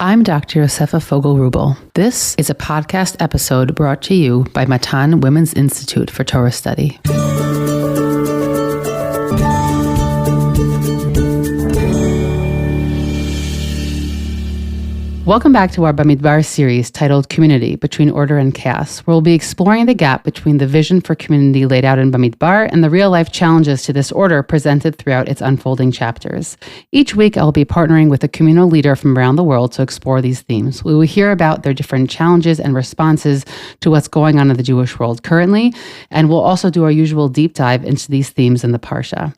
I'm Dr. Yosefa Fogel-Rubel. This is a podcast episode brought to you by Matan Women's Institute for Torah Study. Welcome back to our Bamidbar series titled Community, Between Order and Chaos, where we'll be exploring the gap between the vision for community laid out in Bamidbar and the real-life challenges to this order presented throughout its unfolding chapters. Each week, I'll be partnering with a communal leader from around the world to explore these themes. We will hear about their different challenges and responses to what's going on in the Jewish world currently, and we'll also do our usual deep dive into these themes in the Parsha.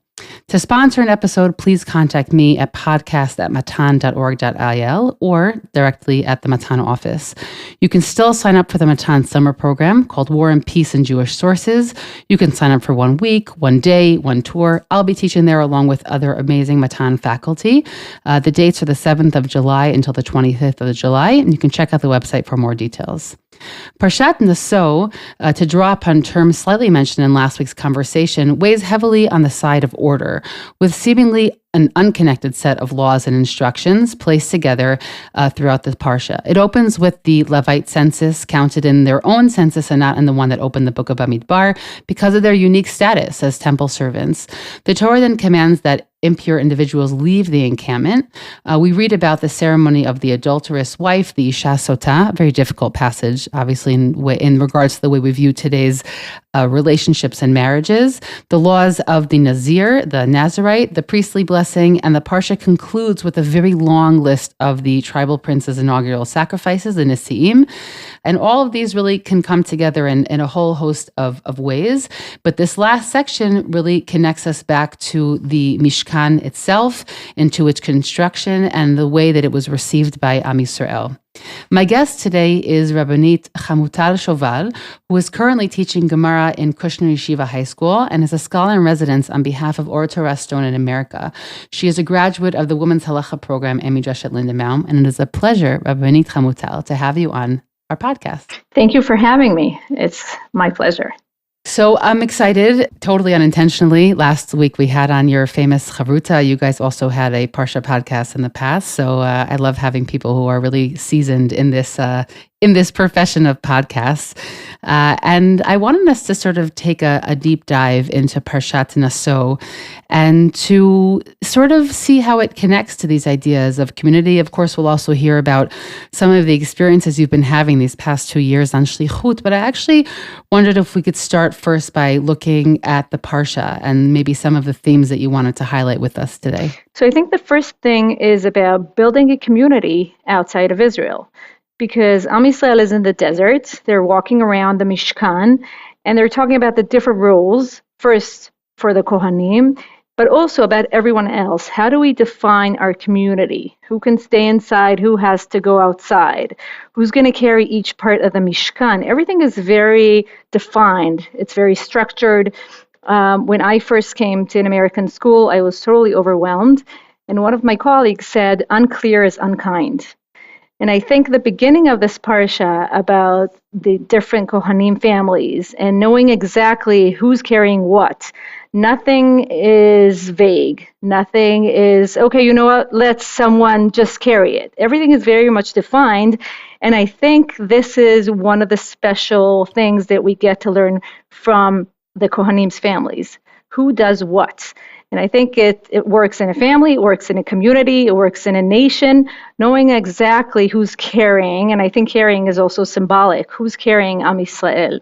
To sponsor an episode, please contact me at podcast@matan.org.il or directly at the Matan office. You can still sign up for the Matan summer program called War and Peace in Jewish Sources. You can sign up for 1 week, 1 day, 1 tour. I'll be teaching there along with other amazing Matan faculty. The dates are the 7th of July until the 25th of July, and you can check out the website for more details. Parshat Naso, to draw upon terms slightly mentioned in last week's conversation, weighs heavily on the side of order, with seemingly an unconnected set of laws and instructions placed together throughout the Parsha. It opens with the Levite census, counted in their own census and not in the one that opened the book of Bamidbar, because of their unique status as temple servants. The Torah then commands that impure individuals leave the encampment. We read about the ceremony of the adulterous wife, the Isha Sota, a very difficult passage, obviously, in regards to the way we view today's relationships and marriages, the laws of the Nazir, the Nazirite, the priestly blessing, and the Parsha concludes with a very long list of the tribal prince's inaugural sacrifices, the Nisi'im. And all of these really can come together in a whole host of ways. But this last section really connects us back to the Mishkan itself, into its construction, and the way that it was received by Am Yisrael. My guest today is Rabbanit Chamutal Shoval, who is currently teaching Gemara in Kushner Yeshiva High School and is a scholar in residence on behalf of Or Torah Stone in America. She is a graduate of the Women's Halacha program at Midrash at Lindenbaum, and it is a pleasure, Rabbanit Chamutal, to have you on our podcast. Thank you for having me. It's my pleasure. So I'm excited, totally unintentionally. Last week we had on your famous Chavruta. You guys also had a Parsha podcast in the past. So I love having people who are really seasoned in this profession of podcasts. And I wanted us to sort of take a deep dive into Parshat Naso and to sort of see how it connects to these ideas of community. Of course, we'll also hear about some of the experiences you've been having these past 2 years on Shlichut. But I actually wondered if we could start first by looking at the Parsha and maybe some of the themes that you wanted to highlight with us today. So I think the first thing is about building a community outside of Israel. Because Am Yisrael is in the desert, they're walking around the Mishkan, and they're talking about the different rules, first for the Kohanim, but also about everyone else. How do we define our community? Who can stay inside? Who has to go outside? Who's going to carry each part of the Mishkan? Everything is very defined. It's very structured. When I first came to an American school, I was totally overwhelmed. And one of my colleagues said, unclear is unkind. And I think the beginning of this parsha about the different Kohanim families and knowing exactly who's carrying what, nothing is vague. Nothing is, okay, you know what, let someone just carry it. Everything is very much defined. And I think this is one of the special things that we get to learn from the Kohanim's families. Who does what? And I think it works in a family, it works in a community, it works in a nation, knowing exactly who's carrying, and I think carrying is also symbolic, who's carrying Am Yisrael,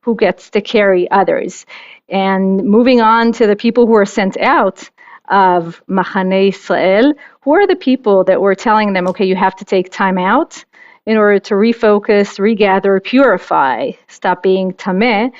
who gets to carry others. And moving on to the people who are sent out of Machane Yisrael, who are the people that were telling them, okay, you have to take time out in order to refocus, regather, purify, stop being tameh,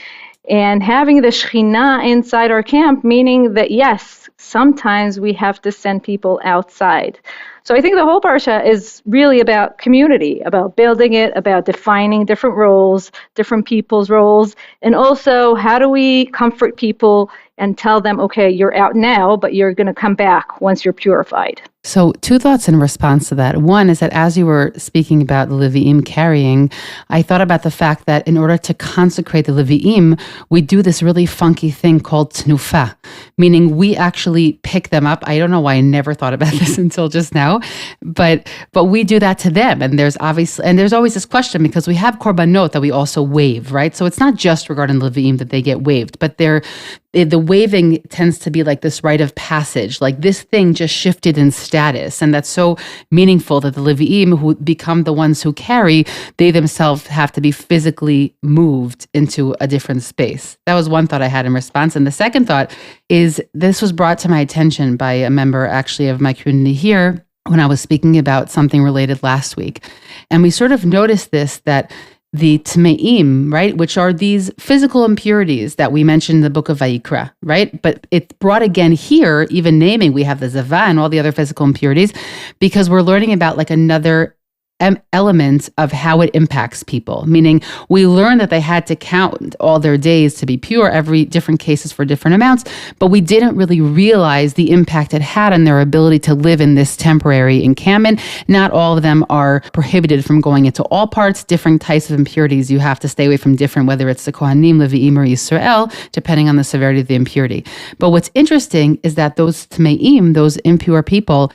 and having the Shekhinah inside our camp, meaning that, yes, sometimes we have to send people outside. So I think the whole Parsha is really about community, about building it, about defining different roles, different people's roles, and also how do we comfort people and tell them, okay, you're out now, but you're going to come back once you're purified. So two thoughts in response to that. One is that as you were speaking about the Levi'im carrying, I thought about the fact that in order to consecrate the Levi'im, we do this really funky thing called tnufa, meaning we actually pick them up. I don't know why I never thought about this until just now, but we do that to them. And there's always this question because we have korbanot that we also wave, right? So it's not just regarding the Levi'im that they get waved, but the waving tends to be like this rite of passage, like this thing just shifted in status. And that's so meaningful that the Levi'im, who become the ones who carry, they themselves have to be physically moved into a different space. That was one thought I had in response. And the second thought is this was brought to my attention by a member actually of my community here when I was speaking about something related last week. And we sort of noticed this, that the tmeim, right, which are these physical impurities that we mentioned in the book of Vayikra, right? But it's brought again here, even naming, we have the zava and all the other physical impurities, because we're learning about like another element of how it impacts people. Meaning we learned that they had to count all their days to be pure, every different cases for different amounts, but we didn't really realize the impact it had on their ability to live in this temporary encampment. Not all of them are prohibited from going into all parts. Different types of impurities you have to stay away from, different, whether it's the Kohanim, Levi'im, or Yisrael, depending on the severity of the impurity. But what's interesting is that those tmeim, those impure people,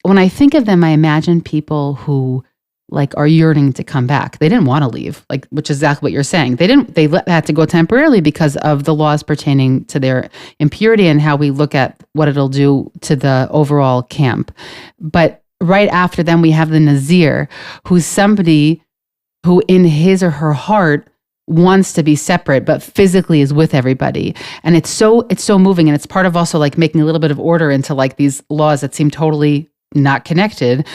when I think of them, I imagine people who like are yearning to come back. They didn't want to leave, like, which is exactly what you're saying. They had to go temporarily because of the laws pertaining to their impurity and how we look at what it'll do to the overall camp. But right after them, we have the Nazir, who's somebody who in his or her heart wants to be separate, but physically is with everybody. And it's so moving. And it's part of also like making a little bit of order into like these laws that seem totally not connected.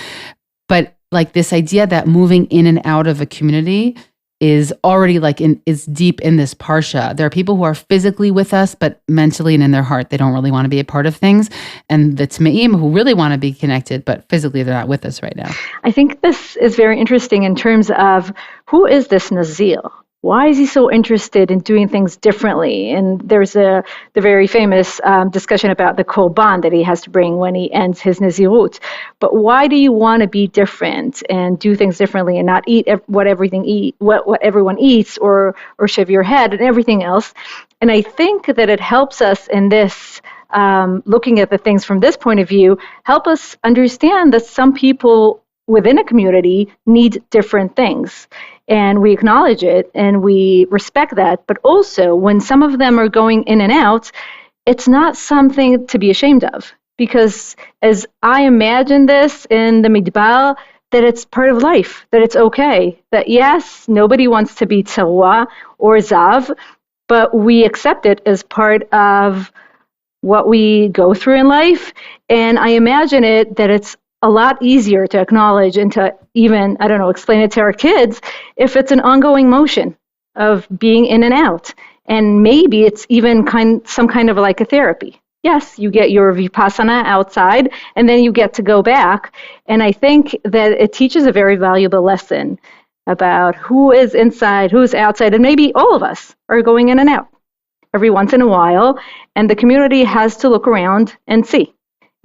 But like this idea that moving in and out of a community is already is deep in this parsha. There are people who are physically with us, but mentally and in their heart, they don't really want to be a part of things. And the Tmeim who really want to be connected, but physically they're not with us right now. I think this is very interesting in terms of who is this Nazir? Why is he so interested in doing things differently? And there's the very famous discussion about the korban that he has to bring when he ends his Nazirut. But why do you want to be different and do things differently and not eat what everyone eats or shave your head and everything else? And I think that it helps us in this, looking at the things from this point of view, help us understand that some people within a community need different things. And we acknowledge it and we respect that. But also, when some of them are going in and out, it's not something to be ashamed of. Because as I imagine this in the Midbar, that it's part of life, that it's okay. That yes, nobody wants to be Tzarua or Zav, but we accept it as part of what we go through in life. And I imagine it that it's a lot easier to acknowledge and to even, explain it to our kids if it's an ongoing motion of being in and out. And maybe it's even some kind of like a therapy. Yes, you get your vipassana outside, and then you get to go back. And I think that it teaches a very valuable lesson about who is inside, who's outside, and maybe all of us are going in and out every once in a while. And the community has to look around and see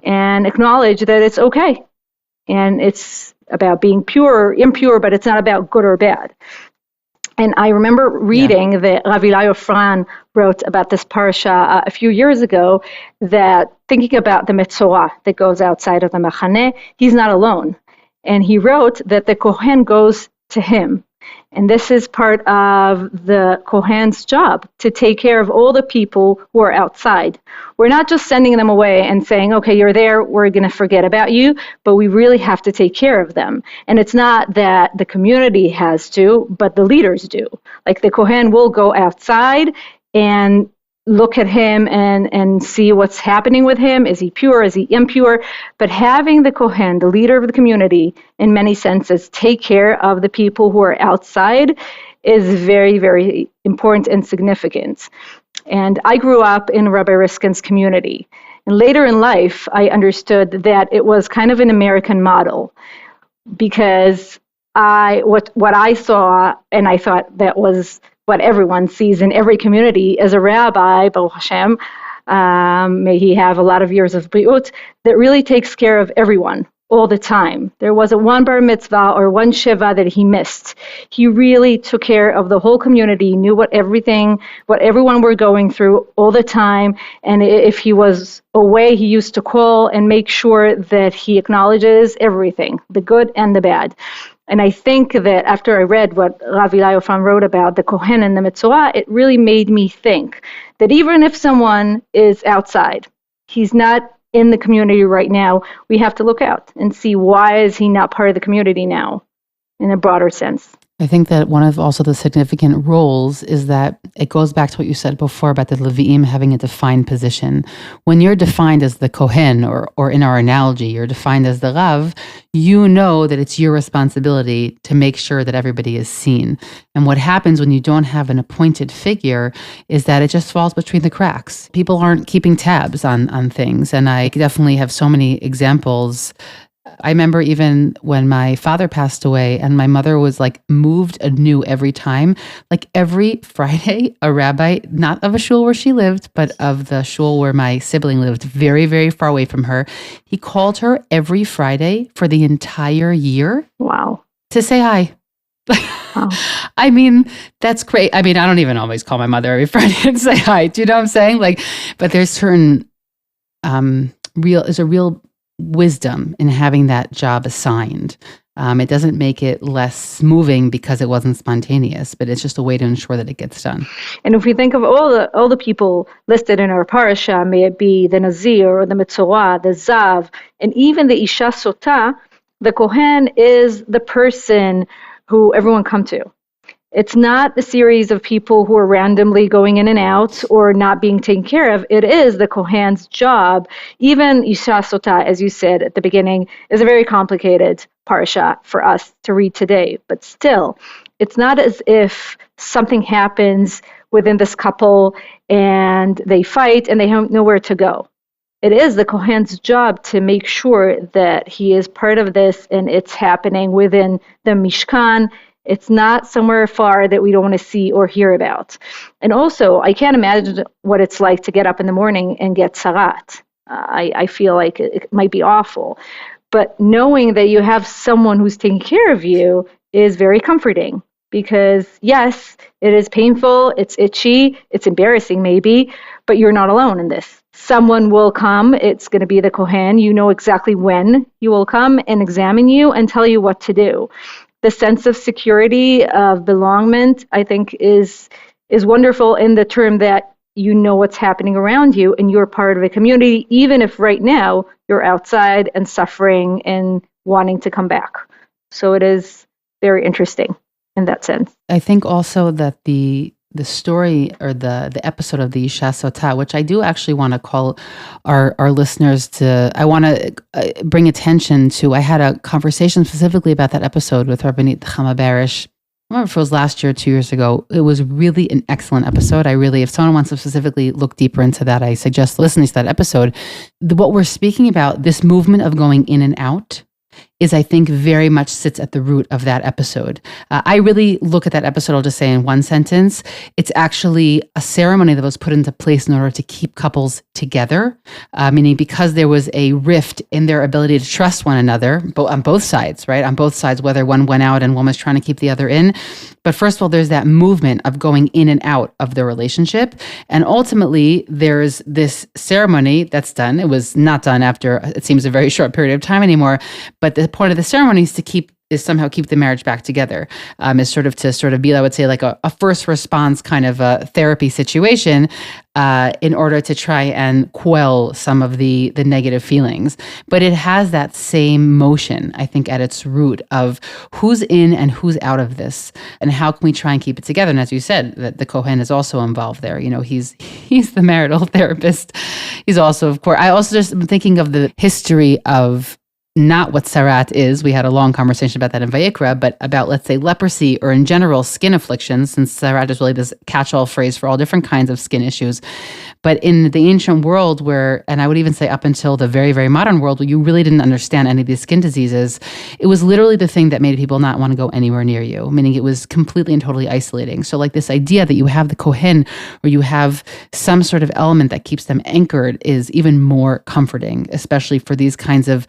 and acknowledge that it's okay. And it's about being pure or impure, but it's not about good or bad. And I remember reading that Rav Eli Fran wrote about this parsha a few years ago, that thinking about the Metzorah that goes outside of the Machaneh, he's not alone. And he wrote that the Kohen goes to him. And this is part of the Kohen's job, to take care of all the people who are outside. We're not just sending them away and saying, okay, you're there, we're going to forget about you, but we really have to take care of them. And it's not that the community has to, but the leaders do. Like the Kohen will go outside and look at him and see what's happening with him. Is he pure? Is he impure? But having the Kohen, the leader of the community, in many senses, take care of the people who are outside is very, very important and significant. And I grew up in Rabbi Riskin's community. And later in life, I understood that it was kind of an American model, because what I saw, and I thought that was what everyone sees in every community, as a rabbi, Baruch Hashem, may he have a lot of years of briut, that really takes care of everyone all the time. There wasn't one bar mitzvah or one shiva that he missed. He really took care of the whole community, knew what everyone were going through all the time. And if he was away, he used to call and make sure that he acknowledges everything, the good and the bad. And I think that after I read what Rav Eli Ofran wrote about the Kohen and the Metzorah, it really made me think that even if someone is outside, he's not in the community right now, we have to look out and see, why is he not part of the community now in a broader sense. I think that one of also the significant roles is that it goes back to what you said before about the Levi'im having a defined position. When you're defined as the Kohen, or in our analogy, you're defined as the Rav, you know that it's your responsibility to make sure that everybody is seen. And what happens when you don't have an appointed figure is that it just falls between the cracks. People aren't keeping tabs on things. And I definitely have so many examples. I remember even when my father passed away and my mother was like moved anew every time, like every Friday, a rabbi, not of a shul where she lived, but of the shul where my sibling lived, very, very far away from her. He called her every Friday for the entire year. Wow. To say hi. Wow. I mean, that's great. I mean, I don't even always call my mother every Friday and say hi. Do you know what I'm saying? Like, but there's certain there's a real wisdom in having that job assigned. It doesn't make it less moving because it wasn't spontaneous, but it's just a way to ensure that it gets done. And if we think of all the people listed in our parasha, may it be the Nazir or the Metzorah, the Zav, and even the Isha Sota, the Kohen is the person who everyone come to. It's not a series of people who are randomly going in and out or not being taken care of. It is the Kohen's job. Even Isha Sota, as you said at the beginning, is a very complicated parasha for us to read today. But still, it's not as if something happens within this couple and they fight and they have nowhere to go. It is the Kohen's job to make sure that he is part of this and it's happening within the Mishkan. It's not somewhere far that we don't want to see or hear about. And also, I can't imagine what it's like to get up in the morning and get sarat. I feel like it might be awful. But knowing that you have someone who's taking care of you is very comforting. Because yes, it is painful, it's itchy, it's embarrassing maybe, but you're not alone in this. Someone will come, it's going to be the Kohen. You know exactly when he will come and examine you and tell you what to do. The sense of security, of belongment, I think is wonderful in the term that you know what's happening around you and you're part of a community, even if right now you're outside and suffering and wanting to come back. So it is very interesting in that sense. I think also that the story or the episode of the Isha Sota, which I do actually want to call our listeners to, I want to bring attention to. I had a conversation specifically about that episode with Rabbanit Chamutal Shoval. I remember if it was last year or 2 years ago. It was really an excellent episode. If someone wants to specifically look deeper into that, I suggest listening to that episode. What we're speaking about, this movement of going in and out, is I think very much sits at the root of that episode. I really look at that episode, I'll just say in one sentence, it's actually a ceremony that was put into place in order to keep couples together, meaning because there was a rift in their ability to trust one another, on both sides, right? On both sides, whether one went out and one was trying to keep the other in. But first of all, there's that movement of going in and out of the relationship. And ultimately, there's this ceremony that's done. It was not done after, it seems, a very short period of time anymore. But the point of the ceremony is somehow keep the marriage back together. Is sort of be, I would say, like a first response kind of a therapy situation in order to try and quell some of the negative feelings. But it has that same motion, I think, at its root of who's in and who's out of this, and how can we try and keep it together. And as you said, that the Kohen is also involved there. You know, he's the marital therapist. He's also, of course, I also just am thinking of the history of not what sarat is. We had a long conversation about that in Vayikra, but about, let's say, leprosy or in general skin afflictions, since sarat is really this catch-all phrase for all different kinds of skin issues. But in the ancient world where, and I would even say up until the very, very modern world where you really didn't understand any of these skin diseases, it was literally the thing that made people not want to go anywhere near you, meaning it was completely and totally isolating. So like this idea that you have the kohen or you have some sort of element that keeps them anchored is even more comforting, especially for these kinds of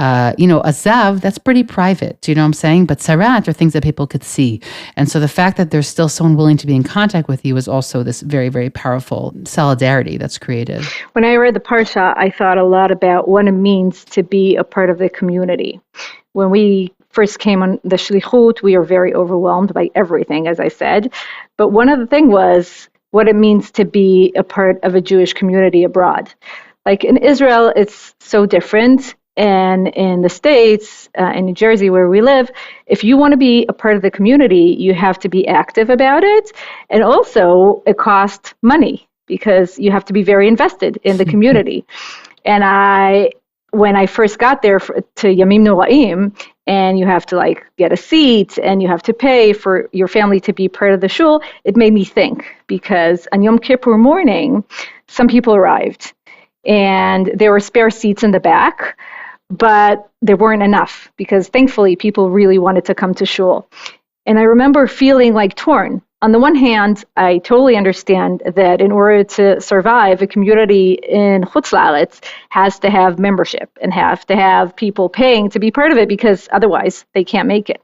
a zav, that's pretty private, do you know what I'm saying? But sarat are things that people could see. And so the fact that there's still someone willing to be in contact with you is also this very, very powerful solidarity that's created. When I read the Parshat, I thought a lot about what it means to be a part of the community. When we first came on the shlichut, we were very overwhelmed by everything, as I said. But one of the things was what it means to be a part of a Jewish community abroad. Like in Israel, it's so different. And in the States, in New Jersey, where we live, if you want to be a part of the community, you have to be active about it. And also, it costs money because you have to be very invested in the community. And when I first got there to Yamim Noraim, and you have to get a seat and you have to pay for your family to be part of the shul, it made me think, because on Yom Kippur morning, some people arrived and there were spare seats in the back, but there weren't enough because thankfully people really wanted to come to shul. And I remember feeling torn. On the one hand, I totally understand that in order to survive, a community in Chutz La'aretz has to have membership and have to have people paying to be part of it because otherwise they can't make it.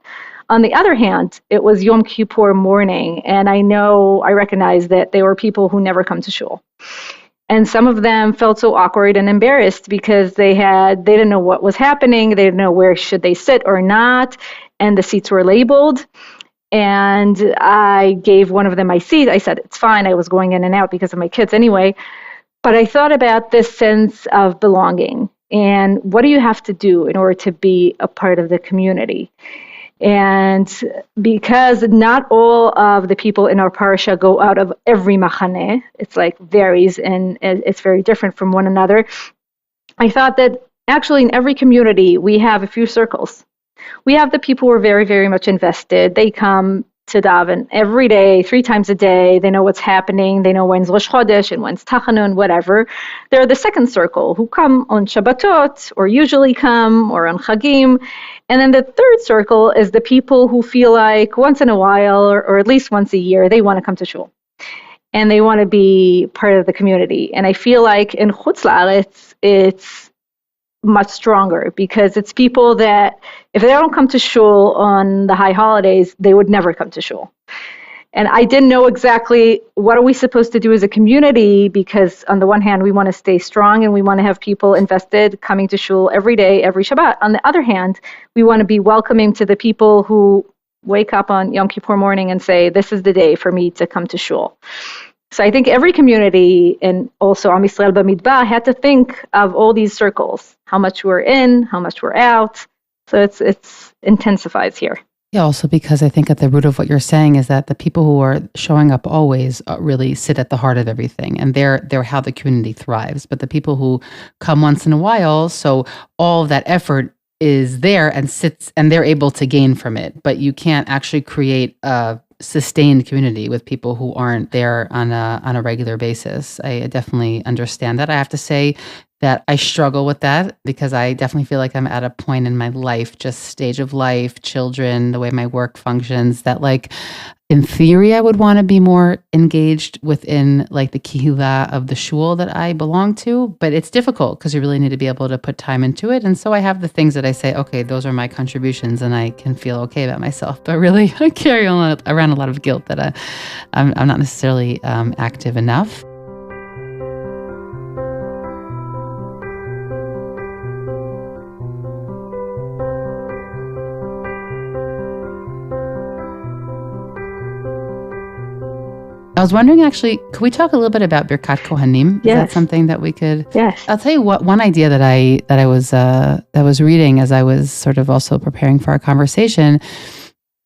On the other hand, it was Yom Kippur morning, and I recognize that there were people who never come to shul. And some of them felt so awkward and embarrassed because they didn't know what was happening. They didn't know where should they sit or not. And the seats were labeled. And I gave one of them my seat. I said, it's fine. I was going in and out because of my kids anyway. But I thought about this sense of belonging. And what do you have to do in order to be a part of the community? And because not all of the people in our parsha go out of every machaneh, it's varies and it's very different from one another. I thought that actually in every community we have a few circles. We have the people who are very, very much invested. They come to daven every day, 3 times a day. They know what's happening. They know when's Rosh Chodesh and when's Tachanun, whatever. They're the second circle who come on Shabbatot or usually come or on Chagim. And then the third circle is the people who feel like once in a while or at least once a year, they want to come to shul. And they want to be part of the community. And I feel like in Chutz La'aretz, it's much stronger because it's people that if they don't come to shul on the high holidays, they would never come to shul. And I didn't know exactly what are we supposed to do as a community because on the one hand, we want to stay strong and we want to have people invested coming to shul every day, every Shabbat. On the other hand, we want to be welcoming to the people who wake up on Yom Kippur morning and say, this is the day for me to come to shul. So I think every community and also Am Yisrael B'Midbar had to think of all these circles, how much we're in, how much we're out. So it's intensifies here. Yeah, also because I think at the root of what you're saying is that the people who are showing up always really sit at the heart of everything, and they're how the community thrives. But the people who come once in a while, so all of that effort is there and sits, and they're able to gain from it. But you can't actually create a sustained community with people who aren't there on a regular basis. I definitely understand that. I have to say that I struggle with that because I definitely feel like I'm at a point in my life, just stage of life, children, the way my work functions, that in theory, I would want to be more engaged within the kehillah of the shul that I belong to, but it's difficult because you really need to be able to put time into it. And so I have the things that I say, okay, those are my contributions and I can feel okay about myself, but really I carry around a lot of guilt that I'm not necessarily active enough. I was wondering, actually, could we talk a little bit about Birkat Kohanim? Is that something that we could? Yes. I'll tell you what. One idea that I was reading as I was sort of also preparing for our conversation,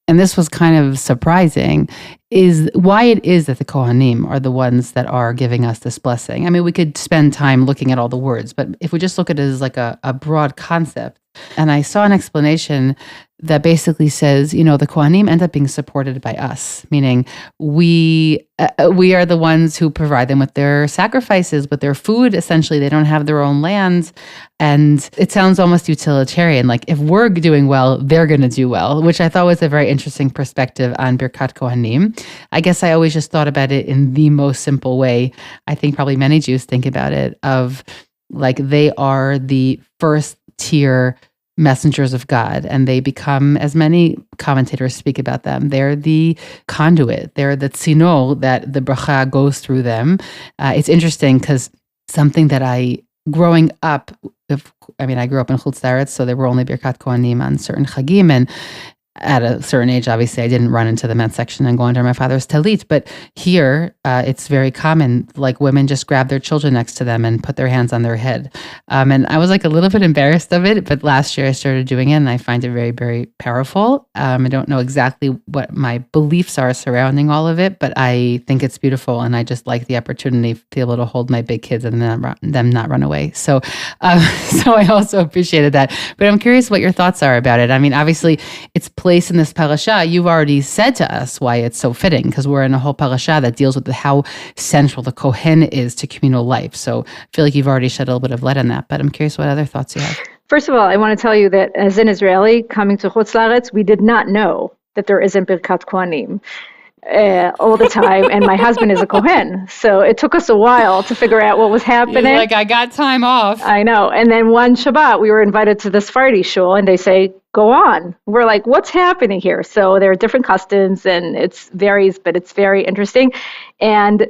and this was kind of surprising, is why it is that the Kohanim are the ones that are giving us this blessing. I mean, we could spend time looking at all the words, but if we just look at it as a broad concept, And I saw an explanation that basically says, the Kohanim end up being supported by us, meaning we are the ones who provide them with their sacrifices, with their food. Essentially, they don't have their own land. And it sounds almost utilitarian. Like if we're doing well, they're going to do well, which I thought was a very interesting perspective on Birkat Kohanim. I guess I always just thought about it in the most simple way. I think probably many Jews think about it of like they are the first tier messengers of God, and they become, as many commentators speak about them, they're the conduit, they're the tzino that the bracha goes through them. It's interesting because something that growing up, I grew up in Chutz La'aretz, so there were only Birkat Kohanim on certain Chagim, and at a certain age, obviously, I didn't run into the men's section and go under my father's talit. But here, it's very common, like women just grab their children next to them and put their hands on their head. And I was like a little bit embarrassed of it, but last year I started doing it and I find it very, very powerful. I don't know exactly what my beliefs are surrounding all of it, but I think it's beautiful. And I just like the opportunity to be able to hold my big kids and them not run away. So I also appreciated that. But I'm curious what your thoughts are about it. Obviously, it's place in this parasha. You've already said to us why it's so fitting, because we're in a whole parasha that deals with how central the Kohen is to communal life. So I feel like you've already shed a little bit of light on that, but I'm curious what other thoughts you have. First of all, I want to tell you that as an Israeli coming to Chutz La'aretz, we did not know that there isn't Birkat Kohanim all the time, and my husband is a Kohen, so it took us a while to figure out what was happening. You're like, I got time off. I know. And then one Shabbat, we were invited to the Sephardi shul, and they say, go on. We're like, what's happening here? So there are different customs, and it varies, but it's very interesting. And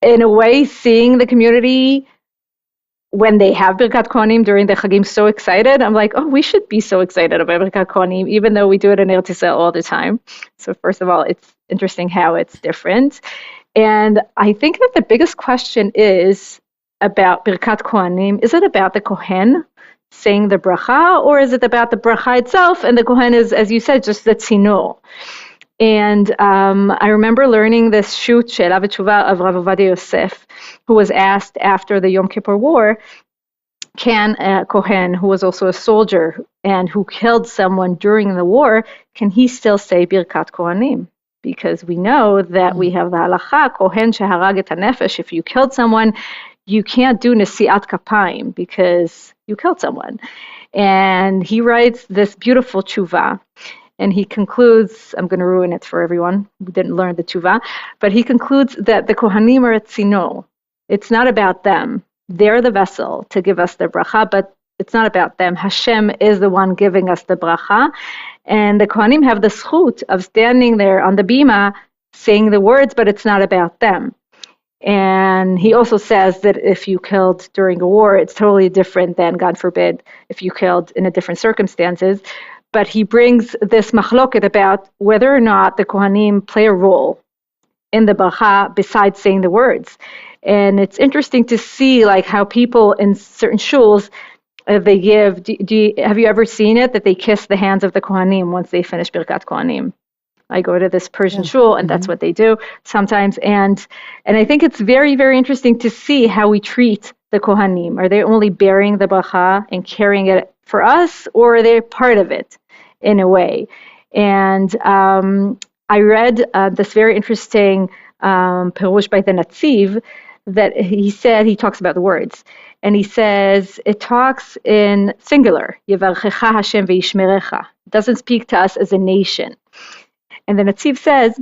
in a way, seeing the community when they have Birkat Kohanim during the Chagim so excited, I'm like, oh, we should be so excited about Birkat Kohanim, even though we do it in Eretz Yisrael all the time. So first of all, it's interesting how it's different. And I think that the biggest question is about Birkat Kohanim. Is it about the Kohen saying the bracha, or is it about the bracha itself? And the Kohen is, as you said, just the tzino. And I remember learning this shoot, She'ela v'Teshuva, of Rav Ovadia Yosef, who was asked after the Yom Kippur War, can a Kohen, who was also a soldier and who killed someone during the war, can he still say Birkat Kohanim? Because we know that we have the halacha, Kohen sheharag et hanefesh, if you killed someone, you can't do nesiat kapayim because you killed someone. And he writes this beautiful tshuva. And he concludes, I'm going to ruin it for everyone who didn't learn the tshuva, but he concludes that the Kohanim are at tzino. It's not about them. They're the vessel to give us the bracha, but it's not about them. Hashem is the one giving us the bracha. And the Kohanim have the zchut of standing there on the bima saying the words, but it's not about them. And he also says that if you killed during a war, it's totally different than, God forbid, if you killed in a different circumstances. But he brings this machloket about whether or not the Kohanim play a role in the bracha besides saying the words. And it's interesting to see like how people in certain shuls, they give, have you ever seen it, that they kiss the hands of the Kohanim once they finish Birkat Kohanim? I go to this Persian shul, and that's what they do sometimes. And I think it's very, very interesting to see how we treat the Kohanim. Are they only bearing the bracha and carrying it for us, or are they part of it in a way? And I read this very interesting perush by the Netziv that he talks about the words. And he says, it talks in singular, Yevarchecha Hashem ve'yishmerecha. It doesn't speak to us as a nation. And the Netziv says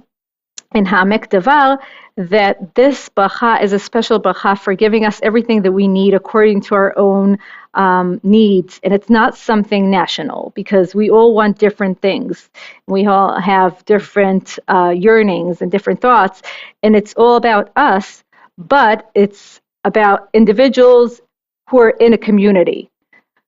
in Ha'amek Davar that this bracha is a special bracha for giving us everything that we need according to our own needs. And it's not something national, because we all want different things. We all have different yearnings and different thoughts. And it's all about us, but it's about individuals who are in a community.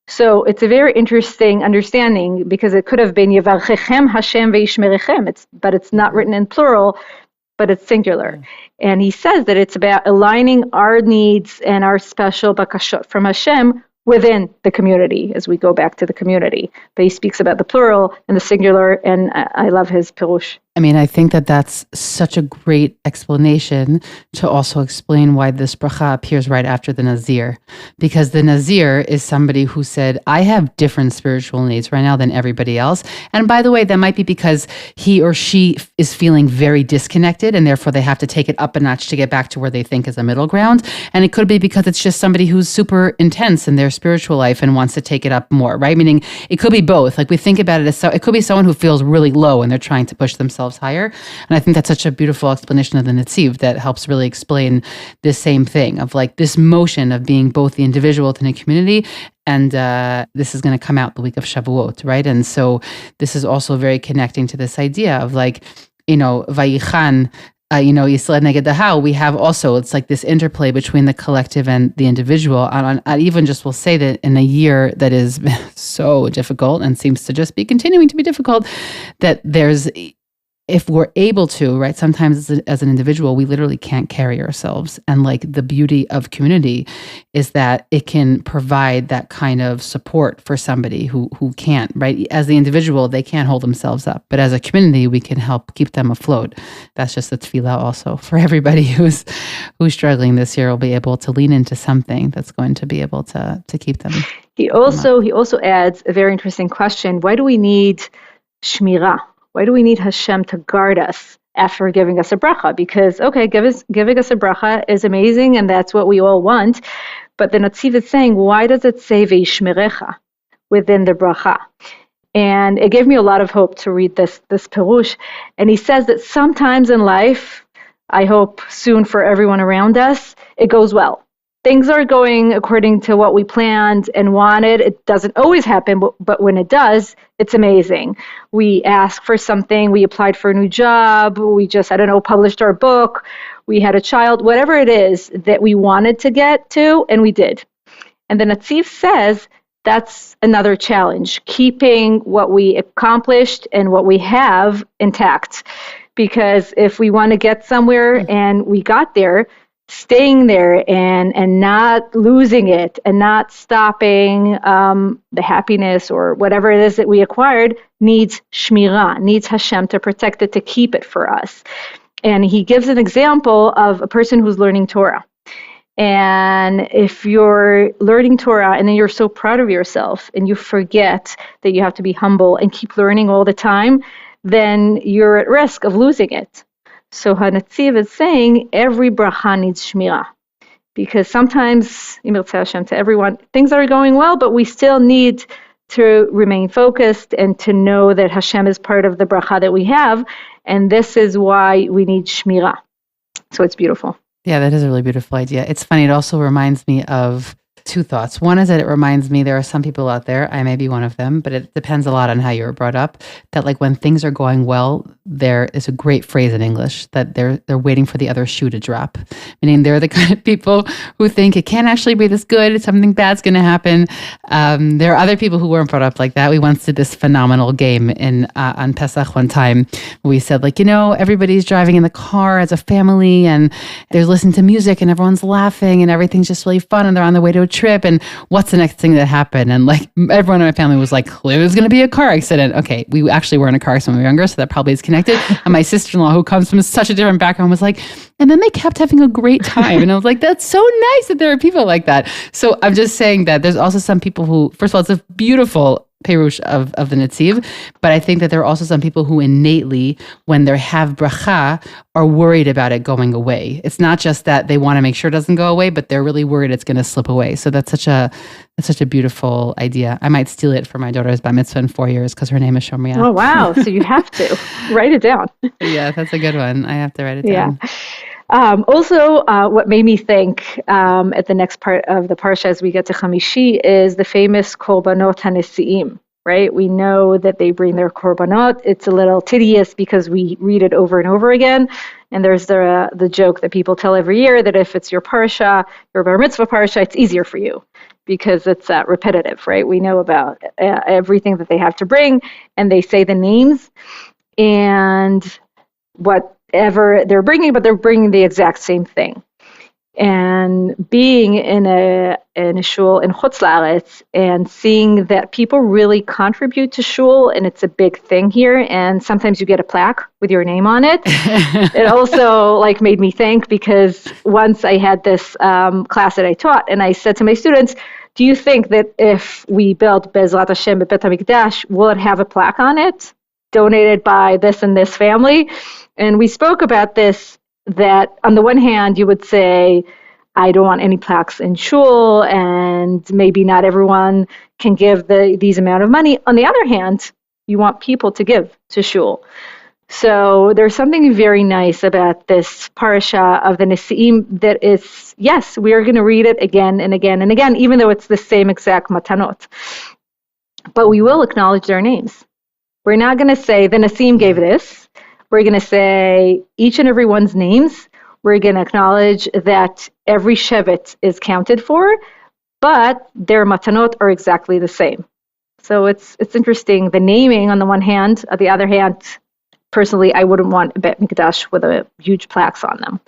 So it's a very interesting understanding, because it could have been Yevarchechem Hashem ve'yishmerechem, but it's not written in plural, but it's singular. And he says that it's about aligning our needs and our special bakashot from Hashem within the community, as we go back to the community. But he speaks about the plural and the singular, and I love his pirush I mean, I think that that's such a great explanation to also explain why this bracha appears right after the Nazir. Because the Nazir is somebody who said, I have different spiritual needs right now than everybody else. And by the way, that might be because he or she is feeling very disconnected and therefore they have to take it up a notch to get back to where they think is a middle ground. And it could be because it's just somebody who's super intense in their spiritual life and wants to take it up more, right? Meaning it could be both. Like we think about it as it could be someone who feels really low and they're trying to push themselves higher. And I think that's such a beautiful explanation of the Netziv that helps really explain this same thing of like this motion of being both the individual within a community. And this is going to come out the week of Shavuot, right? And so this is also very connecting to this idea of like, Vayichan, Yisrael Neged Dahau, we have also, it's like this interplay between the collective and the individual. I even just will say that in a year that is so difficult and seems to just be continuing to be difficult, that there's, if we're able to, right, sometimes as an individual, we literally can't carry ourselves. And like the beauty of community is that it can provide that kind of support for somebody who can't, right? As the individual, they can't hold themselves up. But as a community, we can help keep them afloat. That's just the tefillah also for everybody who's struggling this year will be able to lean into something that's going to be able to keep them. He also adds a very interesting question. Why do we need shmirah? Why do we need Hashem to guard us after giving us a bracha? Because, okay, giving us a bracha is amazing, and that's what we all want. But the Netziv is saying, why does it say Veishmerecha within the bracha? And it gave me a lot of hope to read this Perush. And he says that sometimes in life, I hope soon for everyone around us, it goes well. Things are going according to what we planned and wanted. It doesn't always happen, but when it does, it's amazing. We ask for something, we applied for a new job, we just, published our book, we had a child, whatever it is that we wanted to get to, and we did. And the Netziv says that's another challenge, keeping what we accomplished and what we have intact. Because if we want to get somewhere and we got there, staying there and not losing it and not stopping the happiness or whatever it is that we acquired needs shmirah, needs Hashem to protect it, to keep it for us. And he gives an example of a person who's learning Torah. And if you're learning Torah and then you're so proud of yourself and you forget that you have to be humble and keep learning all the time, then you're at risk of losing it. So HaNetziv is saying every bracha needs shmirah, because sometimes, Hashem, to everyone, things are going well, but we still need to remain focused and to know that Hashem is part of the bracha that we have, and this is why we need shmirah. So it's beautiful. Yeah, that is a really beautiful idea. It's funny, it also reminds me of two thoughts. One is that it reminds me there are some people out there, I may be one of them, but it depends a lot on how you were brought up, that like when things are going well, there is a great phrase in English that they're waiting for the other shoe to drop. Meaning they're the kind of people who think it can't actually be this good, something bad's going to happen. There are other people who weren't brought up like that. We once did this phenomenal game on Pesach one time. We said everybody's driving in the car as a family and they're listening to music and everyone's laughing and everything's just really fun and they're on their way to a trip, and what's the next thing that happened? And like everyone in my family was like, clearly there's going to be a car accident. Okay, we actually were in a car when we were younger, so that probably is connected. And my sister-in-law, who comes from such a different background, was like, and then they kept having a great time. And I was like, that's so nice that there are people like that. So I'm just saying that there's also some people who, first of all, it's a beautiful Perush of the Netziv, but I think that there are also some people who innately, when they have bracha, are worried about it going away. It's not just that they want to make sure it doesn't go away, but they're really worried it's going to slip away. So that's such a beautiful idea. I might steal it for my daughter's bar mitzvah in 4 years because her name is Shomria. Oh, wow. So you have to write it down. Yeah, that's a good one. I have to write it down. Also, what made me think at the next part of the Parsha as we get to Chamishi is the famous Korbanot HaNesi'im, right? We know that they bring their Korbanot. It's a little tedious because we read it over and over again. And there's the joke that people tell every year that if it's your Parsha, your Bar Mitzvah Parsha, it's easier for you because it's repetitive, right? We know about everything that they have to bring, and they say the names and whatever they're bringing, but they're bringing the exact same thing. And being in a shul in Chutz La'aretz and seeing that people really contribute to shul, and it's a big thing here, and sometimes you get a plaque with your name on it. It also made me think, because once I had this class that I taught, and I said to my students, do you think that if we build Bezrat Hashem Beit HaMikdash, will it have a plaque on it, donated by this and this family? And we spoke about this, that on the one hand, you would say, I don't want any plaques in shul, and maybe not everyone can give these amount of money. On the other hand, you want people to give to shul. So there's something very nice about this parasha of the Nesi'im that is, yes, we are going to read it again and again and again, even though it's the same exact matanot. But we will acknowledge their names. We're not going to say the Nesi'im gave this. We're going to say each and every one's names. We're going to acknowledge that every shevet is counted for, but their matanot are exactly the same. So it's interesting, the naming on the one hand. On the other hand, personally, I wouldn't want a Beit Mikdash with a huge plaques on them.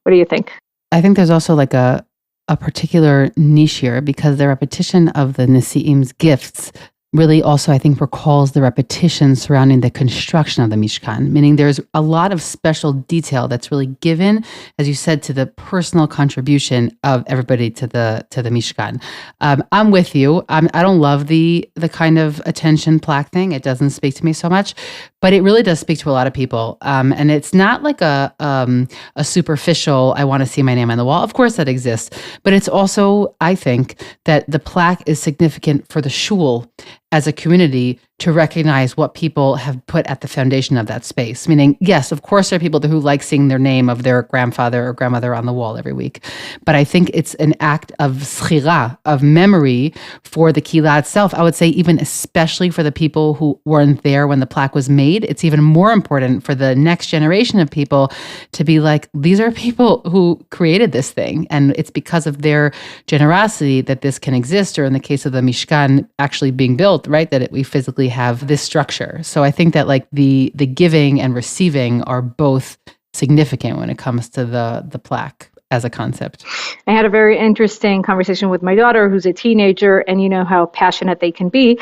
What do you think? I think there's also a particular niche here, because the repetition of the Nesi'im's gifts really also, I think, recalls the repetition surrounding the construction of the Mishkan, meaning there's a lot of special detail that's really given, as you said, to the personal contribution of everybody to the Mishkan. I'm with you. I don't love the kind of attention plaque thing. It doesn't speak to me so much, but it really does speak to a lot of people. And it's not like a superficial, I want to see my name on the wall. Of course that exists, but it's also, I think, that the plaque is significant for the shul as a community to recognize what people have put at the foundation of that space. Meaning, yes, of course, there are people who like seeing their name of their grandfather or grandmother on the wall every week. But I think it's an act of schira, of memory for the kihila itself. I would say even especially for the people who weren't there when the plaque was made, it's even more important for the next generation of people to be like, these are people who created this thing. And it's because of their generosity that this can exist, or in the case of the Mishkan actually being built, right, that we physically have this structure. So I think that the giving and receiving are both significant when it comes to the plaque as a concept. I had a very interesting conversation with my daughter, who's a teenager, and you know how passionate they can be.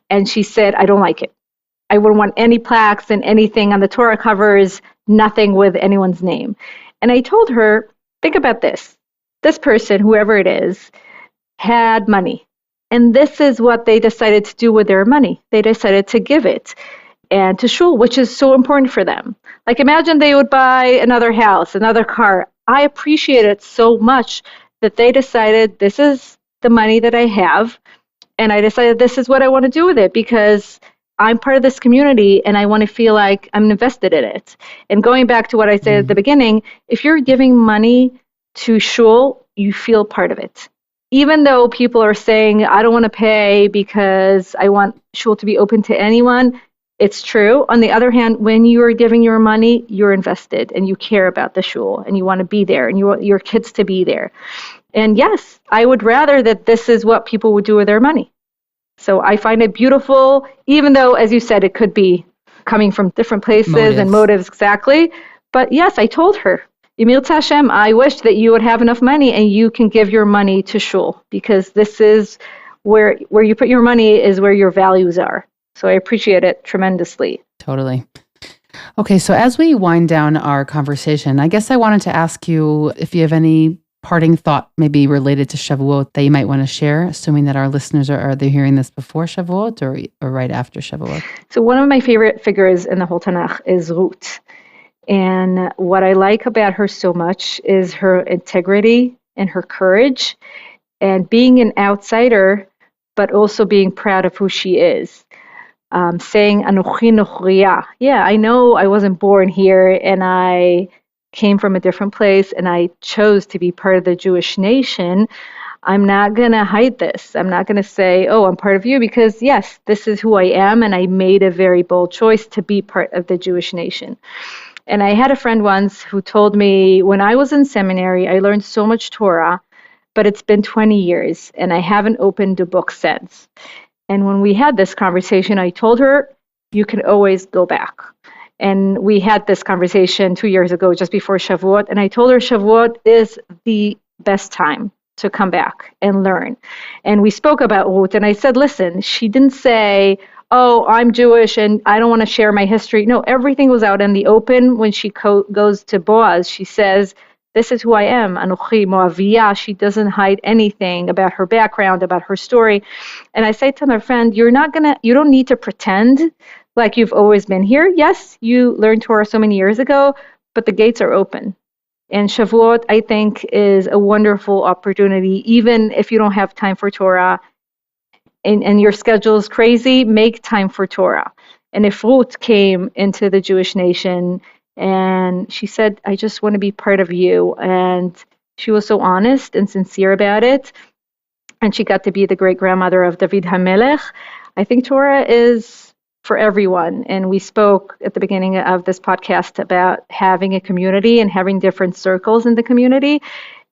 And she said, I don't like it. I wouldn't want any plaques and anything on the Torah covers, nothing with anyone's name. And I told her, think about this. This person, whoever it is, had money. And this is what they decided to do with their money. They decided to give it and to shul, which is so important for them. Imagine they would buy another house, another car. I appreciate it so much that they decided this is the money that I have, and I decided this is what I want to do with it, because I'm part of this community and I want to feel like I'm invested in it. And going back to what I said at the beginning, if you're giving money to shul, you feel part of it. Even though people are saying, I don't want to pay because I want shul to be open to anyone, it's true. On the other hand, when you are giving your money, you're invested and you care about the shul and you want to be there and you want your kids to be there. And yes, I would rather that this is what people would do with their money. So I find it beautiful, even though, as you said, it could be coming from different places and motives exactly. But yes, I told her, Yimir Hashem, I wish that you would have enough money and you can give your money to shul, because this is where you put your money is where your values are. So I appreciate it tremendously. Totally. Okay, so as we wind down our conversation, I guess I wanted to ask you if you have any parting thought maybe related to Shavuot that you might want to share, assuming that our listeners are they hearing this before Shavuot or right after Shavuot? So one of my favorite figures in the whole Tanakh is Ruth. And what I like about her so much is her integrity and her courage and being an outsider, but also being proud of who she is. Saying, Anochi Nochriya. Yeah, I know I wasn't born here and I came from a different place and I chose to be part of the Jewish nation. I'm not going to hide this. I'm not going to say, oh, I'm part of you, because yes, this is who I am. And I made a very bold choice to be part of the Jewish nation. And I had a friend once who told me, when I was in seminary, I learned so much Torah, but it's been 20 years and I haven't opened a book since. And when we had this conversation, I told her, you can always go back. And we had this conversation 2 years ago, just before Shavuot. And I told her Shavuot is the best time to come back and learn. And we spoke about Ruth, and I said, listen, she didn't say, oh, I'm Jewish and I don't want to share my history. No, everything was out in the open. When she goes to Boaz, she says, this is who I am, Anochi Moaviyah. She doesn't hide anything about her background, about her story. And I say to my friend, you don't need to pretend like you've always been here. Yes, you learned Torah so many years ago, but the gates are open. And Shavuot, I think, is a wonderful opportunity, even if you don't have time for Torah and your schedule is crazy, make time for Torah. And if Ruth came into the Jewish nation and she said, I just want to be part of you, and she was so honest and sincere about it, and she got to be the great-grandmother of David HaMelech, I think Torah is for everyone. And we spoke at the beginning of this podcast about having a community and having different circles in the community.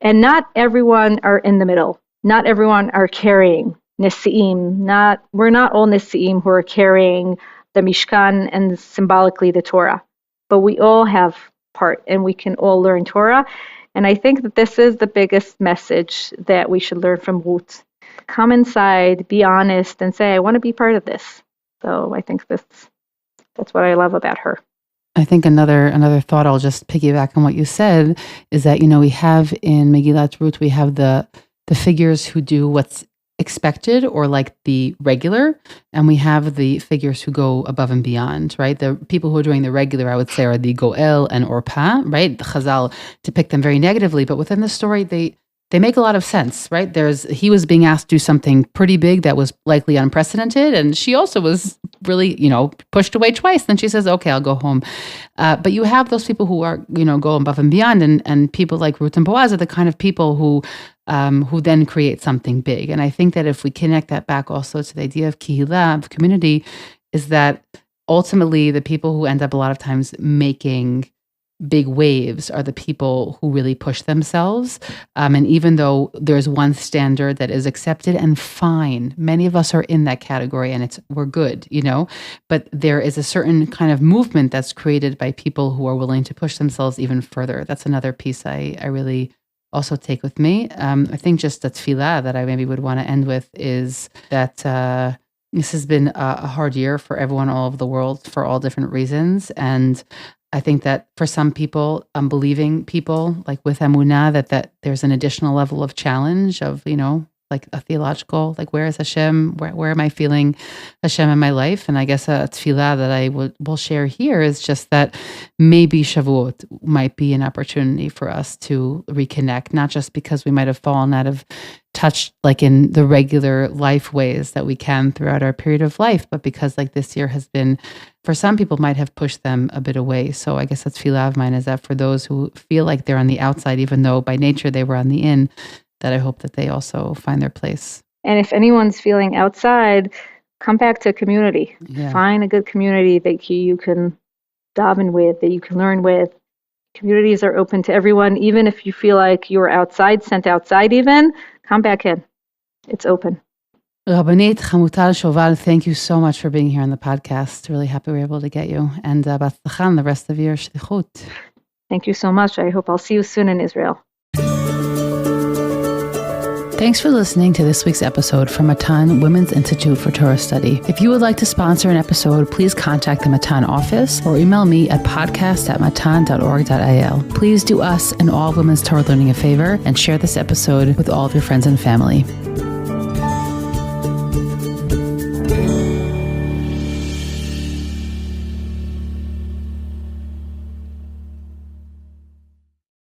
And not everyone are in the middle. Not everyone are carrying Nesi'im. We're not all Nesi'im who are carrying the Mishkan and symbolically the Torah. But we all have part and we can all learn Torah. And I think that this is the biggest message that we should learn from Ruth. Come inside, be honest, and say, I want to be part of this. So I think that's what I love about her. I think another thought, I'll just piggyback on what you said, is that, we have in Megillat Ruth, we have the figures who do what's expected or like the regular, and we have the figures who go above and beyond, right? The people who are doing the regular, I would say, are the Goel and Orpah, right? The Chazal depict them very negatively, but within the story, they make a lot of sense, right? He was being asked to do something pretty big that was likely unprecedented, and she also was really, pushed away twice. Then she says, okay, I'll go home. But you have those people who are, go above and beyond, and people like Ruth and Boaz are the kind of people who then create something big. And I think that if we connect that back also to the idea of kihila, of community, is that ultimately the people who end up a lot of times making big waves are the people who really push themselves. And even though there's one standard that is accepted and fine, many of us are in that category and we're good, but there is a certain kind of movement that's created by people who are willing to push themselves even further. That's another piece I really also take with me. I think just the tefillah that I maybe would want to end with is that this has been a hard year for everyone all over the world for all different reasons. And I think that for some people, unbelieving people, like with Emunah, that there's an additional level of challenge of, like a theological, like where is Hashem? Where am I feeling Hashem in my life? And I guess a tefillah that I will share here is just that maybe Shavuot might be an opportunity for us to reconnect, not just because we might have fallen out of touch like in the regular life ways that we can throughout our period of life, but because like this year has been, for some people might have pushed them a bit away. So I guess that's tefillah of mine, is that for those who feel like they're on the outside, even though by nature they were on the in, that I hope that they also find their place. And if anyone's feeling outside, come back to community. Yeah. Find a good community that you can daven with, that you can learn with. Communities are open to everyone. Even if you feel like you're outside, sent outside even, come back in. It's open. Rabbanit Chamutal Shoval, thank you so much for being here on the podcast. Really happy we were able to get you. And batzlacha the rest of your shlichut. Thank you so much. I hope I'll see you soon in Israel. Thanks for listening to this week's episode from Matan Women's Institute for Torah Study. If you would like to sponsor an episode, please contact the Matan office or email me at podcast@matan.org.il. Please do us and all women's Torah learning a favor and share this episode with all of your friends and family.